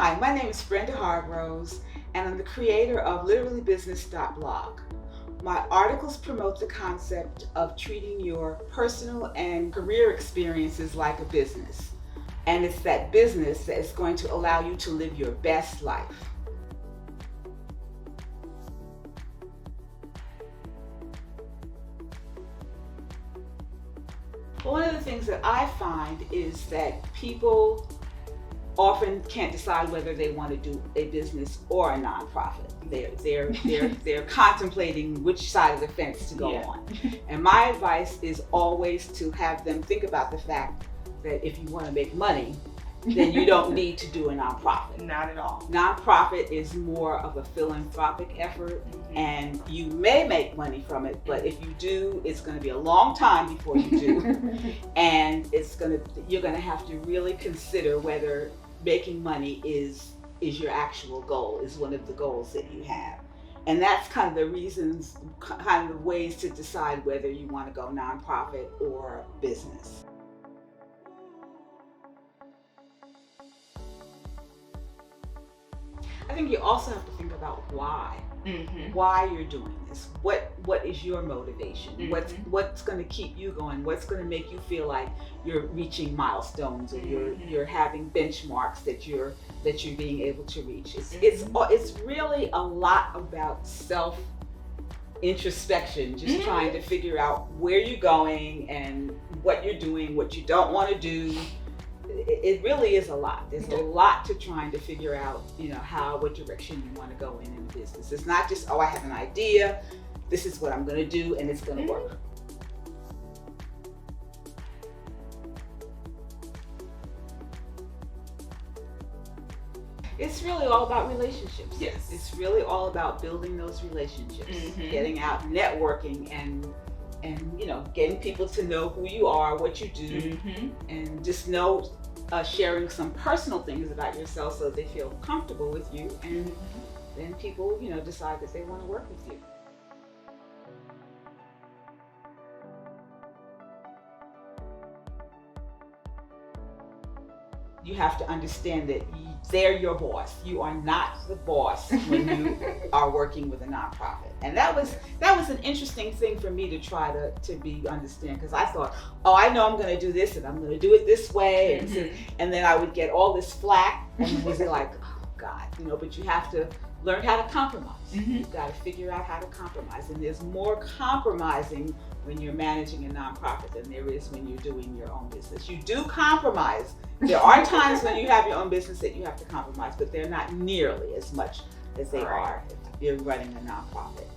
Hi, my name is Brenda Hargrose, and I'm the creator of literallybusiness.blog. My articles promote the concept of treating your personal and career experiences like a business. And it's that business that is going to allow you to live your best life. One of the things that I find is that people often can't decide whether they want to do a business or a nonprofit. They're contemplating which side of the fence to go on. And my advice is always to have them think about the fact that if you want to make money, then you don't need to do a nonprofit. Not at all. Nonprofit is more of a philanthropic effort, and you may make money from it, but if you do, it's going to be a long time before you do. And you're going to have to really consider whether making money is your actual goal, is one of the goals that you have. And that's kind of the reasons, kind of the ways to decide whether you want to go nonprofit or business. I think you also have to think about why. Why you're doing this. What is your motivation? What's going to keep you going? What's going to make you feel like you're reaching milestones, or you're having benchmarks that you're being able to reach? It's really a lot about self introspection, just trying to figure out where you're going and what you're doing, what you don't want to do. It really is a lot. There's a lot to trying to figure out, what direction you want to go in the business. It's not just, I have an idea, this is what I'm going to do, and it's going to work. It's really all about relationships. Yes. It's really all about building those relationships, getting out, networking, and getting people to know who you are, what you do, and just sharing some personal things about yourself so they feel comfortable with you, and then people, decide that they want to work with you. You have to understand that they're your boss. You are not the boss when you are working with a nonprofit. And that was an interesting thing for me to try to understand, because I thought, I know I'm going to do this and I'm going to do it this way, and then I would get all this flack, and it was like, oh God, but you have to learn how to compromise. You've got to figure out how to compromise, and there's more compromising when you're managing a nonprofit than there is when you're doing your own business. You do compromise. There are times when you have your own business that you have to compromise, but they're not nearly as much as they are if you're running a nonprofit.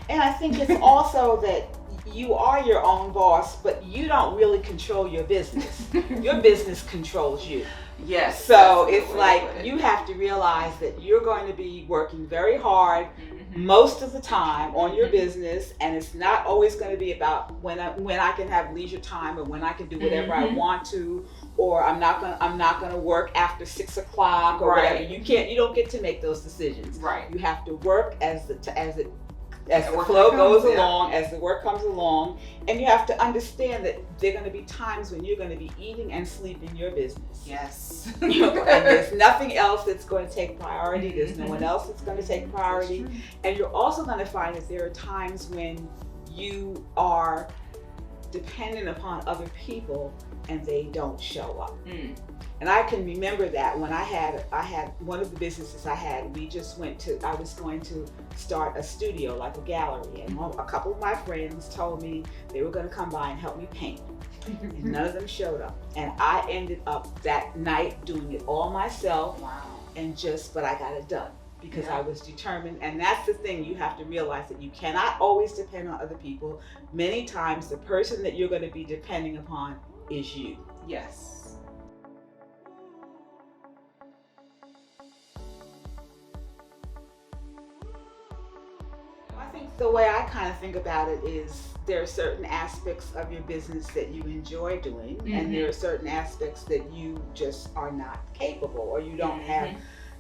And I think it's also that you are your own boss, but you don't really control your business. Your business controls you. Yes. So it's like you have to realize that you're going to be working very hard most of the time on your business, and it's not always going to be about when I can have leisure time, or when I can do whatever I want to, or I'm not going to work after 6 o'clock or whatever. You don't get to make those decisions. Right. You have to work as the flow goes along, as the work comes along, and you have to understand that there are going to be times when you're going to be eating and sleeping your business. Yes. And there's nothing else that's going to take priority. There's no one else that's going to take priority. And you're also going to find that there are times when you are dependent upon other people and they don't show up. And I can remember that when I had one of the businesses I had, I was going to start a studio, like a gallery, and a couple of my friends told me they were going to come by and help me paint. And none of them showed up. And I ended up that night doing it all myself. Wow. But I got it done because I was determined. And that's the thing, you have to realize that you cannot always depend on other people. Many times the person that you're going to be depending upon is you. Yes. I think the way I kind of think about it is there are certain aspects of your business that you enjoy doing, and there are certain aspects that you just are not capable, or you don't have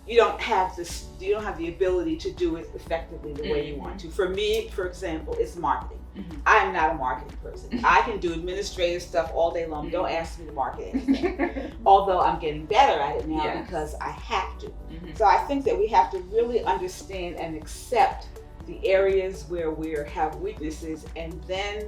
you don't have the ability to do it effectively the way you want to. For me, for example, it's marketing. I am not a marketing person. I can do administrative stuff all day long. Don't ask me to market anything. Although I'm getting better at it now because I have to. So I think that we have to really understand and accept the areas where we have weaknesses, and then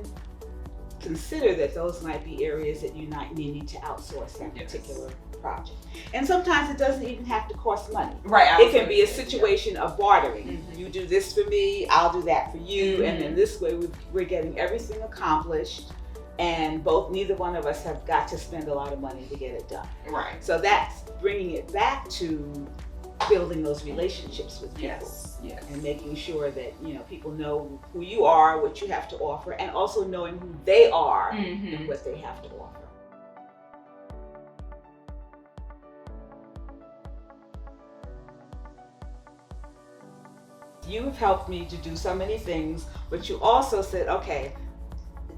consider that those might be areas that you need to outsource that particular project. And sometimes it doesn't even have to cost money. Right. It can be a situation of bartering. You do this for me, I'll do that for you, and then this way we're getting everything accomplished, and neither one of us have got to spend a lot of money to get it done. Right. So that's bringing it back to building those relationships with people. Yes. And making sure that people know who you are, what you have to offer, and also knowing who they are and what they have to offer. You have helped me to do so many things, but you also said, okay,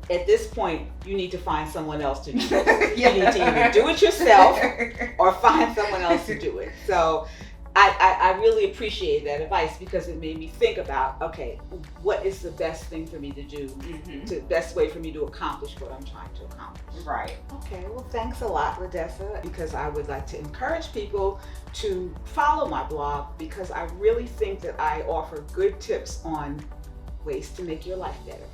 at this point, you need to find someone else to do it. You need to either do it yourself or find someone else to do it. So I really appreciate that advice, because it made me think about, okay, what is the best thing for me to do, the best way for me to accomplish what I'm trying to accomplish. Right. Okay, well, thanks a lot, LaDessa, because I would like to encourage people to follow my blog, because I really think that I offer good tips on ways to make your life better.